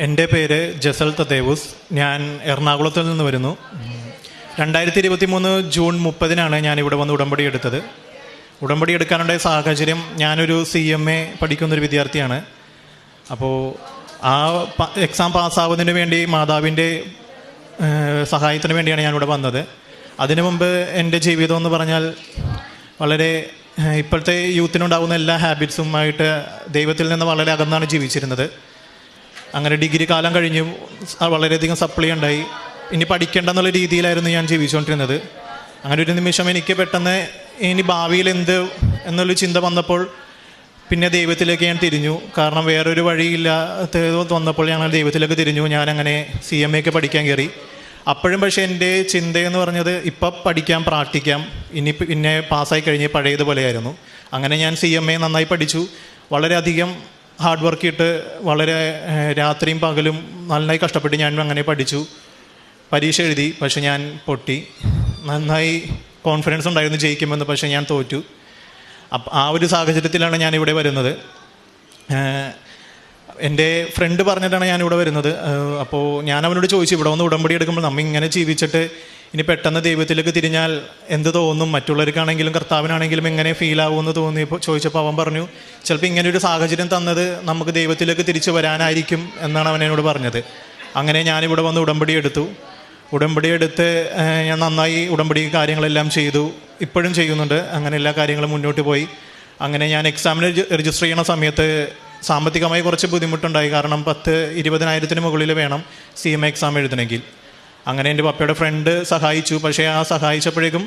എൻ്റെ പേര് ജസൽ തദേവുസ്. ഞാൻ എറണാകുളത്തിൽ നിന്ന് വരുന്നു. 2023 ജൂൺ 30-നാണ് ഞാനിവിടെ വന്ന് ഉടമ്പടി എടുത്തത്. ഉടമ്പടി എടുക്കാനുണ്ടായ സാഹചര്യം, ഞാനൊരു CMA പഠിക്കുന്നൊരു വിദ്യാർത്ഥിയാണ്. അപ്പോൾ ആ എക്സാം പാസ്സാവുന്നതിന് വേണ്ടി മാതാവിൻ്റെ സഹായത്തിന് വേണ്ടിയാണ് ഞാനിവിടെ വന്നത്. അതിനു മുമ്പ് എൻ്റെ ജീവിതം എന്ന് പറഞ്ഞാൽ വളരെ ഇപ്പോഴത്തെ യൂത്തിനുണ്ടാകുന്ന എല്ലാ ഹാബിറ്റ്സുമായിട്ട് ദൈവത്തിൽ നിന്ന് വളരെ അകന്നാണ് ജീവിച്ചിരുന്നത്. അങ്ങനെ ഡിഗ്രി കാലം കഴിഞ്ഞു, വളരെയധികം സപ്ലൈ ഉണ്ടായി. ഇനി പഠിക്കേണ്ടെന്നുള്ള രീതിയിലായിരുന്നു ഞാൻ ജീവിച്ചുകൊണ്ടിരുന്നത്. അങ്ങനെ ഒരു നിമിഷം എനിക്ക് പെട്ടെന്ന് ഇനി ഭാവിയിൽ എന്ത് എന്നുള്ളൊരു ചിന്ത വന്നപ്പോൾ പിന്നെ ദൈവത്തിലേക്ക് ഞാൻ തിരിഞ്ഞു. കാരണം വേറൊരു വഴിയില്ലാത്ത വന്നപ്പോൾ ഞങ്ങൾ ദൈവത്തിലേക്ക് തിരിഞ്ഞു. ഞാനങ്ങനെ CMAക്ക് പഠിക്കാൻ കയറി. അപ്പോഴും പക്ഷേ എൻ്റെ ചിന്തയെന്ന് പറഞ്ഞത് ഇപ്പം പഠിക്കാം, പ്രാർത്ഥിക്കാം, ഇനി പിന്നെ പാസ്സായി കഴിഞ്ഞ് പഴയതുപോലെയായിരുന്നു. അങ്ങനെ ഞാൻ CMA നന്നായി പഠിച്ചു. വളരെയധികം ഹാർഡ് വർക്ക് ഇട്ട് വളരെ രാത്രിയും പകലും നന്നായി കഷ്ടപ്പെട്ട് ഞാൻ അങ്ങനെ പഠിച്ചു. പരീക്ഷ എഴുതി, പക്ഷെ ഞാൻ പൊട്ടി. നന്നായി കോൺഫിഡൻസ് ഉണ്ടായിരുന്നു ജയിക്കുമെന്ന്, പക്ഷേ ഞാൻ തോറ്റു. ആ ഒരു സാഹചര്യത്തിലാണ് ഞാനിവിടെ വരുന്നത്. എൻ്റെ ഫ്രണ്ട് പറഞ്ഞിട്ടാണ് ഞാനിവിടെ വരുന്നത്. അപ്പോൾ ഞാൻ അവനോട് ചോദിച്ചു, ഇവിടെ വന്ന് ഉടമ്പടി എടുക്കുമ്പോൾ നമ്മ ഇങ്ങനെ ജീവിച്ചിട്ട് ഇനി പെട്ടെന്ന് ദൈവത്തിലേക്ക് തിരിഞ്ഞാൽ എന്ത് തോന്നും, മറ്റുള്ളവർക്കാണെങ്കിലും കർത്താവിനാണെങ്കിലും എങ്ങനെ ഫീൽ ആവുമെന്ന് തോന്നിയപ്പോൾ ചോദിച്ചപ്പോൾ അവൻ പറഞ്ഞു, ചിലപ്പോൾ ഇങ്ങനെ ഒരു സാഹചര്യം തന്നത് നമുക്ക് ദൈവത്തിലേക്ക് തിരിച്ചു വരാനായിരിക്കും എന്നാണ് അവൻ എന്നോട് പറഞ്ഞത്. അങ്ങനെ ഞാനിവിടെ വന്ന് ഉടമ്പടി എടുത്തു. ഉടമ്പടി എടുത്ത് ഞാൻ നന്നായി ഉടമ്പടി കാര്യങ്ങളെല്ലാം ചെയ്തു, ഇപ്പോഴും ചെയ്യുന്നുണ്ട്. അങ്ങനെ എല്ലാ കാര്യങ്ങളും മുന്നോട്ട് പോയി. അങ്ങനെ ഞാൻ എക്സാമിന് രജിസ്റ്റർ ചെയ്യുന്ന സമയത്ത് സാമ്പത്തികമായി കുറച്ച് ബുദ്ധിമുട്ടുണ്ടായി. കാരണം 10-20,000 മുകളിൽ വേണം CMA എക്സാം എഴുതണമെങ്കിൽ. അങ്ങനെ എൻ്റെ പപ്പയുടെ ഫ്രണ്ട് സഹായിച്ചു. പക്ഷേ ആ സഹായിച്ചപ്പോഴേക്കും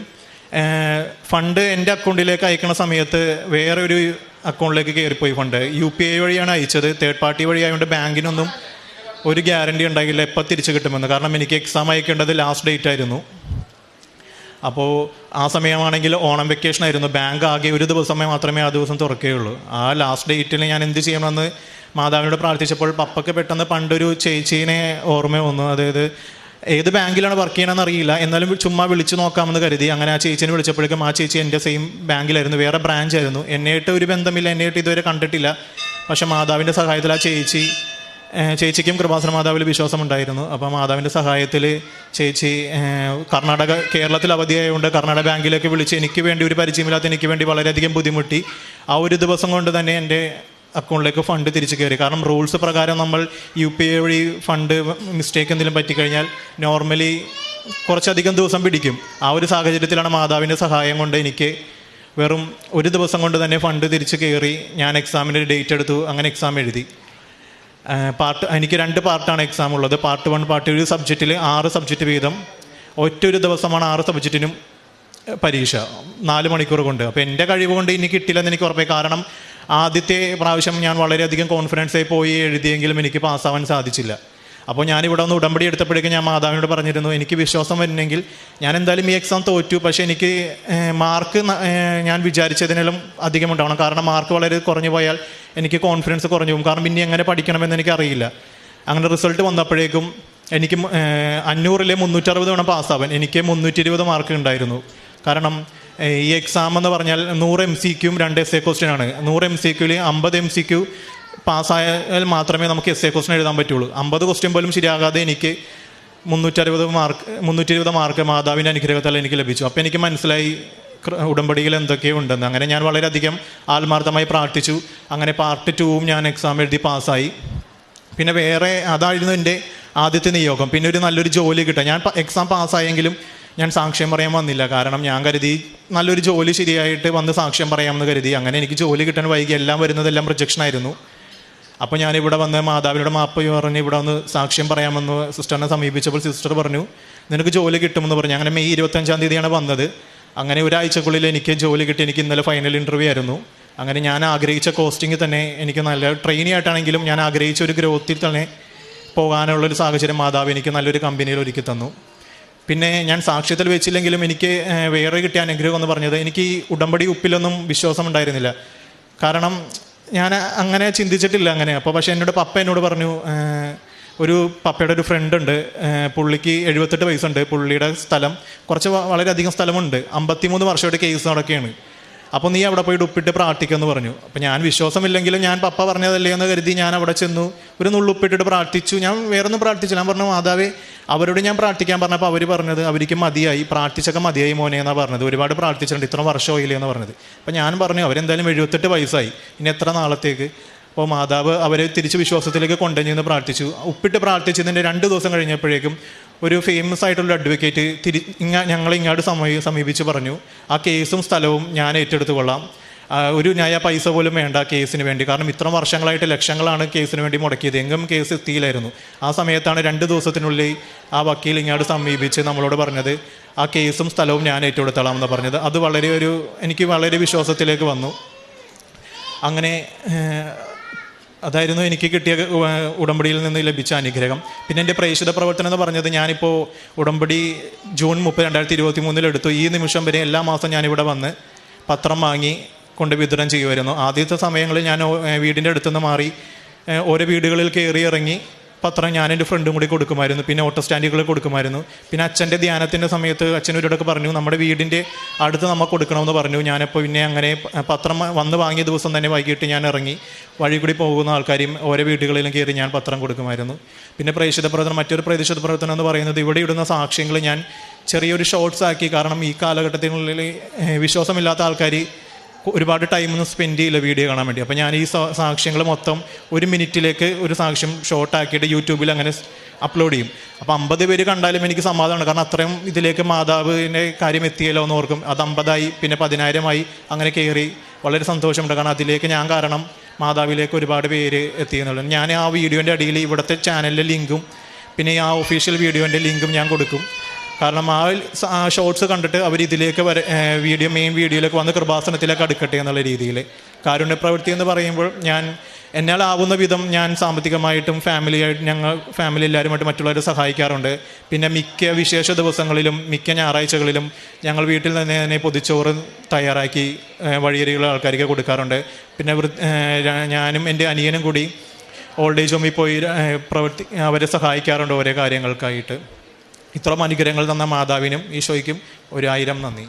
ഫണ്ട് എൻ്റെ അക്കൗണ്ടിലേക്ക് അയക്കുന്ന സമയത്ത് വേറെ ഒരു അക്കൗണ്ടിലേക്ക് കയറിപ്പോയി ഫണ്ട്. UPI വഴിയാണ് അയച്ചത്. തേർഡ് പാർട്ടി വഴിയായതുകൊണ്ട് ബാങ്കിനൊന്നും ഒരു ഗ്യാരണ്ടി ഉണ്ടായില്ല എപ്പോൾ തിരിച്ചു കിട്ടുമെന്ന്. കാരണം എനിക്ക് എക്സാം അയക്കേണ്ടത് ലാസ്റ്റ് ഡേറ്റ് ആയിരുന്നു. അപ്പോൾ ആ സമയമാണെങ്കിൽ ഓണം വെക്കേഷൻ ആയിരുന്നു. ബാങ്ക് ആകെ ഒരു ദിവസമേ മാത്രമേ ആ ദിവസം തുറക്കുകയുള്ളൂ. ആ ലാസ്റ്റ് ഡേറ്റിൽ ഞാൻ എന്ത് ചെയ്യണമെന്ന് മാതാവിനോട് പ്രാർത്ഥിച്ചപ്പോൾ പപ്പയ്ക്ക് പെട്ടെന്ന് പണ്ടൊരു ചേച്ചീനെ ഓർമ്മ വന്നു. അതായത് ഏത് ബാങ്കിലാണ് വർക്ക് ചെയ്യണമെന്ന് അറിയില്ല, എന്നാലും ചുമ്മാ വിളിച്ചു നോക്കാമെന്ന് കരുതി. അങ്ങനെ ആ ചേച്ചീനെ വിളിച്ചപ്പോഴേക്കും ആ ചേച്ചി എൻ്റെ സെയിം ബാങ്കിലായിരുന്നു, വേറെ ബ്രാഞ്ചായിരുന്നു. എന്നെയായിട്ട് ഒരു ബന്ധമില്ല, എന്നെയായിട്ട് ഇതുവരെ കണ്ടിട്ടില്ല. പക്ഷേ മാതാവിൻ്റെ സഹായത്തിൽ ആ ചേച്ചിക്കും കൃപാസന മാതാവിൽ വിശ്വാസമുണ്ടായിരുന്നു. അപ്പോൾ മാതാവിൻ്റെ സഹായത്തിൽ ചേച്ചി കേരളത്തിൽ അവധിയായതുകൊണ്ട് കർണാടക ബാങ്കിലേക്ക് വിളിച്ച് എനിക്ക് വേണ്ടി, ഒരു പരിചയമില്ലാത്ത എനിക്ക് വേണ്ടി വളരെയധികം ബുദ്ധിമുട്ടി. ആ ഒരു ദിവസം കൊണ്ട് തന്നെ എൻ്റെ അക്കൗണ്ടിലേക്ക് ഫണ്ട് തിരിച്ചു കയറി. കാരണം റൂൾസ് പ്രകാരം നമ്മൾ UPI വഴി ഫണ്ട് മിസ്റ്റേക്ക് എന്തെങ്കിലും പറ്റിക്കഴിഞ്ഞാൽ നോർമലി കുറച്ചധികം ദിവസം പിടിക്കും. ആ ഒരു സാഹചര്യത്തിലാണ് മാതാവിൻ്റെ സഹായം കൊണ്ട് എനിക്ക് വെറും ഒരു ദിവസം കൊണ്ട് തന്നെ ഫണ്ട് തിരിച്ചു കയറി. ഞാൻ എക്സാമിൻ്റെ ഡേറ്റ് എടുത്തു, അങ്ങനെ എക്സാം എഴുതി. എനിക്ക് 2 പാർട്ടാണ് എക്സാം ഉള്ളത്. പാർട്ട് 1, പാർട്ട് 2 സബ്ജക്റ്റിൽ 6 സബ്ജക്റ്റ് വീതം. ഒറ്റൊരു ദിവസമാണ് 6 സബ്ജക്റ്റിനും പരീക്ഷ, 4 മണിക്കൂർ കൊണ്ട്. അപ്പോൾ എൻ്റെ കഴിവ് കൊണ്ട് ഇനി കിട്ടില്ലെന്ന് എനിക്ക് ഉറപ്പായി. കാരണം ആദ്യത്തെ പ്രാവശ്യം ഞാൻ വളരെയധികം കോൺഫിഡൻസായി പോയി എഴുതിയെങ്കിലും എനിക്ക് പാസ്സാവാൻ സാധിച്ചില്ല. അപ്പോൾ ഞാനിവിടെ ഒന്ന് ഉടമ്പടി എടുത്തപ്പോഴേക്കും ഞാൻ മാതാവിനോട് പറഞ്ഞിരുന്നു, എനിക്ക് വിശ്വാസം വരുന്നെങ്കിൽ ഞാൻ എന്തായാലും ഈ എക്സാം തോറ്റു, പക്ഷേ എനിക്ക് മാർക്ക് ഞാൻ വിചാരിച്ചതിനെല്ലാം അധികം ഉണ്ടാവണം. കാരണം മാർക്ക് വളരെ കുറഞ്ഞു പോയാൽ എനിക്ക് കോൺഫിഡൻസ് കുറഞ്ഞു പോകും. കാരണം ഇനി എങ്ങനെ പഠിക്കണമെന്ന് എനിക്കറിയില്ല. അങ്ങനെ റിസൾട്ട് വന്നപ്പോഴേക്കും എനിക്ക് 500-ൽ 360 വേണം പാസ്സാവാൻ. എനിക്ക് 320 മാർക്ക് ഉണ്ടായിരുന്നു. കാരണം ഈ എക്സാം എന്ന് പറഞ്ഞാൽ 100 MCQയും 2 essay ക്വസ്റ്റ്യനാണ്. 100 MCQയിൽ 50 MCQ പാസ്സായാൽ മാത്രമേ നമുക്ക് essay ക്വസ്റ്റ്യൻ എഴുതാൻ പറ്റുള്ളൂ. 50 ക്വസ്റ്റ്യൻ പോലും ശരിയാകാതെ എനിക്ക് 320 മാർക്ക് മാതാവിൻ്റെ അനുഗ്രഹത്താൽ എനിക്ക് ലഭിച്ചു. അപ്പോൾ എനിക്ക് മനസ്സിലായി ഉടമ്പടിയിൽ എന്തൊക്കെയോ ഉണ്ടെന്ന്. അങ്ങനെ ഞാൻ വളരെയധികം ആത്മാർത്ഥമായി പ്രാർത്ഥിച്ചു. അങ്ങനെ പാർട്ട് 2 ഞാൻ എക്സാം എഴുതി പാസ്സായി. പിന്നെ അതായിരുന്നു എൻ്റെ ആദ്യത്തെ നിയോഗം. പിന്നെ ഒരു നല്ലൊരു ജോലി കിട്ടാൻ. ഞാൻ എക്സാം പാസ്സായെങ്കിലും ഞാൻ സാക്ഷ്യം പറയാൻ വന്നില്ല. കാരണം ഞാൻ കരുതി നല്ലൊരു ജോലി ശരിയായിട്ട് വന്ന് സാക്ഷ്യം പറയാമെന്ന് കരുതി. അങ്ങനെ എനിക്ക് ജോലി കിട്ടാൻ വൈകി. വരുന്നതെല്ലാം റിജക്ഷനായിരുന്നു. അപ്പോൾ ഞാനിവിടെ വന്ന് മാതാവിനോട് മാപ്പ് പറഞ്ഞ് ഇവിടെ വന്ന് സാക്ഷ്യം പറയാമെന്ന് സിസ്റ്ററിനെ സമീപിച്ചപ്പോൾ സിസ്റ്റർ പറഞ്ഞു, നിനക്ക് ജോലി കിട്ടുമെന്ന് പറഞ്ഞു. അങ്ങനെ മെയ് 25-ാം തീയതിയാണ് വന്നത്. അങ്ങനെ ഒരാഴ്ചക്കുള്ളിൽ എനിക്ക് ജോലി കിട്ടി. എനിക്ക് ഇന്നലെ ഫൈനൽ ഇൻ്റർവ്യൂ ആയിരുന്നു. അങ്ങനെ ഞാൻ ആഗ്രഹിച്ച കോസ്റ്റിംഗ് തന്നെ, എനിക്ക് നല്ല ട്രെയിനി ആയിട്ടാണെങ്കിലും ഞാൻ ആഗ്രഹിച്ച ഒരു ഗ്രോത്തിൽ തന്നെ പോകാനുള്ളൊരു സാഹചര്യം മാതാവ് എനിക്ക് നല്ലൊരു കമ്പനിയിൽ ഒരുക്കി തന്നു. പിന്നെ ഞാൻ സാക്ഷ്യത്തിൽ വെച്ചില്ലെങ്കിലും എനിക്ക് വേറെ കിട്ടിയ അനുഗ്രഹം എന്ന് പറഞ്ഞത്, എനിക്ക് ഈ ഉടമ്പടി ഉപ്പിലൊന്നും വിശ്വാസം ഉണ്ടായിരുന്നില്ല. കാരണം ഞാൻ അങ്ങനെ ചിന്തിച്ചിട്ടില്ല അങ്ങനെ. അപ്പോൾ പക്ഷേ പപ്പ എന്നോട് പറഞ്ഞു, പപ്പയുടെ ഒരു ഫ്രണ്ട് ഉണ്ട്, പുള്ളിക്ക് 78 വയസ്സുണ്ട്. പുള്ളിയുടെ സ്ഥലം വളരെയധികം സ്ഥലമുണ്ട്. 53 വർഷമായിട്ട് കേസ് നടക്കുകയാണ്. അപ്പോൾ നീ അവിടെ പോയിട്ട് ഉപ്പിട്ട് പ്രാർത്ഥിക്കുമെന്ന് പറഞ്ഞു. അപ്പോൾ ഞാൻ വിശ്വാസമില്ലെങ്കിലും ഞാൻ പപ്പ പറഞ്ഞതല്ലേ എന്ന് കരുതി ഞാൻ അവിടെ ചെന്നു, ഒരു നുള്ളുപ്പിട്ടിട്ട് പ്രാർത്ഥിച്ചു. ഞാൻ വേറൊന്നും പ്രാർത്ഥിച്ചു. ഞാൻ പറഞ്ഞു, മാതാവേ, അവരോട് ഞാൻ പ്രാർത്ഥിക്കാൻ പറഞ്ഞപ്പോൾ അവർ പറഞ്ഞത് അവർക്ക് മതിയായി, പ്രാർത്ഥിച്ചൊക്കെ മതിയായി മോനെ എന്നാണ് പറഞ്ഞത്, ഒരുപാട് പ്രാർത്ഥിച്ചിട്ടുണ്ട്, ഇത്ര വർഷമായില്ലേ എന്ന് പറഞ്ഞത്. അപ്പോൾ ഞാൻ പറഞ്ഞു, അവരെന്തായാലും 78 വയസ്സായി, ഇനി എത്ര നാളത്തേക്ക്. അപ്പോൾ മാതാവ് അവരെ തിരിച്ച് വിശ്വാസത്തിലേക്ക് കൊണ്ടുവന്ന് പ്രാർത്ഥിച്ചു. ഉപ്പിട്ട് പ്രാർത്ഥിച്ചതിൻ്റെ 2 ദിവസം കഴിഞ്ഞപ്പോഴേക്കും ഒരു ഫേമസ് ആയിട്ടുള്ള അഡ്വക്കേറ്റ് ഞങ്ങളെ ഇങ്ങോട്ട് സമീപിച്ച് പറഞ്ഞു, ആ കേസും സ്ഥലവും ഞാൻ ഏറ്റെടുത്ത് കൊള്ളാം, ഒരു ന്യായ പൈസ പോലും വേണ്ട കേസിന് വേണ്ടി, കാരണം ഇത്ര വർഷങ്ങളായിട്ട് ലക്ഷങ്ങളാണ് കേസിന് വേണ്ടി മുടക്കിയത്, എങ്ങും കേസ് എത്തിയില്ലായിരുന്നു. ആ സമയത്താണ് 2 ദിവസത്തിനുള്ളിൽ ആ വക്കീൽ ഇങ്ങോട്ട് സമീപിച്ച് നമ്മളോട് പറഞ്ഞത്, ആ കേസും സ്ഥലവും ഞാൻ ഏറ്റെടുത്തോളാം എന്ന് പറഞ്ഞത്. അത് എനിക്ക് വളരെ വിശ്വാസത്തിലേക്ക് വന്നു. അങ്ങനെ അതായിരുന്നു എനിക്ക് കിട്ടിയ ഉടമ്പടിയിൽ നിന്ന് ലഭിച്ച അനുഗ്രഹം. പിന്നെ എൻ്റെ പ്രേക്ഷിത പ്രവർത്തനം എന്ന് പറഞ്ഞത്, ഞാനിപ്പോൾ ഉടമ്പടി ജൂൺ 30, 2023 എടുത്തു. ഈ നിമിഷം വരെ എല്ലാ മാസവും ഞാനിവിടെ വന്ന് പത്രം വാങ്ങി കൊണ്ട് വിതരണം ചെയ്യുമായിരുന്നു. ആദ്യത്തെ സമയങ്ങളിൽ ഞാൻ വീടിൻ്റെ അടുത്തുനിന്ന് മാറി ഓരോ വീടുകളിൽ കയറി ഇറങ്ങി പത്രം ഞാൻ എൻ്റെ ഫ്രണ്ടും കൂടി കൊടുക്കുമായിരുന്നു. പിന്നെ ഓട്ടോ സ്റ്റാൻഡുകളിൽ കൊടുക്കുമായിരുന്നു. പിന്നെ അച്ഛൻ്റെ ധ്യാനത്തിൻ്റെ സമയത്ത് അച്ഛനൊരിടക്ക് പറഞ്ഞു, നമ്മുടെ വീടിൻ്റെ അടുത്ത് നമ്മൾ കൊടുക്കണമെന്ന് പറഞ്ഞു. ഞാനിപ്പോൾ പിന്നെ അങ്ങനെ പത്രം വന്ന് വാങ്ങിയ ദിവസം തന്നെ വൈകിട്ട് ഞാൻ ഇറങ്ങി വഴി കൂടി പോകുന്ന ആൾക്കാരും ഓരോ വീടുകളിലും കയറി ഞാൻ പത്രം കൊടുക്കുമായിരുന്നു. പിന്നെ പ്രേക്ഷിത പ്രവർത്തനം, മറ്റൊരു പ്രേക്ഷിത പ്രവർത്തനം എന്ന് പറയുന്നത്, ഇവിടെ ഇടുന്ന സാക്ഷ്യങ്ങൾ ഞാൻ ചെറിയൊരു ഷോർട്സ് ആക്കി. കാരണം ഈ കാലഘട്ടത്തിനുള്ളിൽ വിശ്വാസമില്ലാത്ത ആൾക്കാർ ഒരുപാട് ടൈമൊന്നും സ്പെൻഡ് ചെയ്യില്ല വീഡിയോ കാണാൻ വേണ്ടി. അപ്പോൾ ഞാൻ ഈ സാക്ഷ്യങ്ങൾ മൊത്തം 1 മിനിറ്റിലേക്ക് ഒരു സാക്ഷ്യം ഷോർട്ടാക്കിയിട്ട് യൂട്യൂബിൽ അങ്ങനെ അപ്ലോഡ് ചെയ്യും. അപ്പോൾ 50 പേര് കണ്ടാലും എനിക്ക് സമാധാനമാണ്. കാരണം അത്രയും ഇതിലേക്ക് മാതാവിൻ്റെ കാര്യം എത്തിയല്ലോ എന്ന് ഓർക്കും. അത് 50ആയി, പിന്നെ 10,000 അങ്ങനെ കയറി വളരെ സന്തോഷമുണ്ട്. കാരണം അതിലേക്ക് ഞാൻ കാരണം മാതാവിലേക്ക് ഒരുപാട് പേര് എത്തിയെന്നുള്ളത്. ഞാൻ ആ വീഡിയോൻ്റെ അടിയിൽ ഇവിടുത്തെ ചാനലിൻ്റെ ലിങ്കും പിന്നെ ആ ഒഫീഷ്യൽ വീഡിയോൻ്റെ ലിങ്കും ഞാൻ കൊടുക്കും. കാരണം ആ ഷോർട്സ് കണ്ടിട്ട് അവർ ഇതിലേക്ക് മെയിൻ വീഡിയോയിലേക്ക് വന്ന് കൃപാസനത്തിലേക്ക് അടുക്കട്ടെ എന്നുള്ള രീതിയിൽ. കാരുണ്യ പ്രവൃത്തി എന്ന് പറയുമ്പോൾ എന്നാലാവുന്ന വിധം ഞാൻ സാമ്പത്തികമായിട്ടും ഫാമിലി എല്ലാവരുമായിട്ട് മറ്റുള്ളവരെ സഹായിക്കാറുണ്ട്. പിന്നെ മിക്ക വിശേഷ ദിവസങ്ങളിലും മിക്ക ഞായറാഴ്ചകളിലും ഞങ്ങൾ വീട്ടിൽ തന്നെ പൊതിച്ചോറ് തയ്യാറാക്കി വഴിയരികളുടെ ആൾക്കാർക്ക് കൊടുക്കാറുണ്ട്. പിന്നെ ഞാനും എൻ്റെ അനിയനും കൂടി ഓൾഡ് ഏജ് ഹോമിൽ പോയി അവരെ സഹായിക്കാറുണ്ട് ഓരോ കാര്യങ്ങൾക്കായിട്ട്. ഇത്രയും അനുഗ്രഹങ്ങൾ തന്ന മാതാവിനും ഈശോയ്ക്കും 1000 നന്ദി.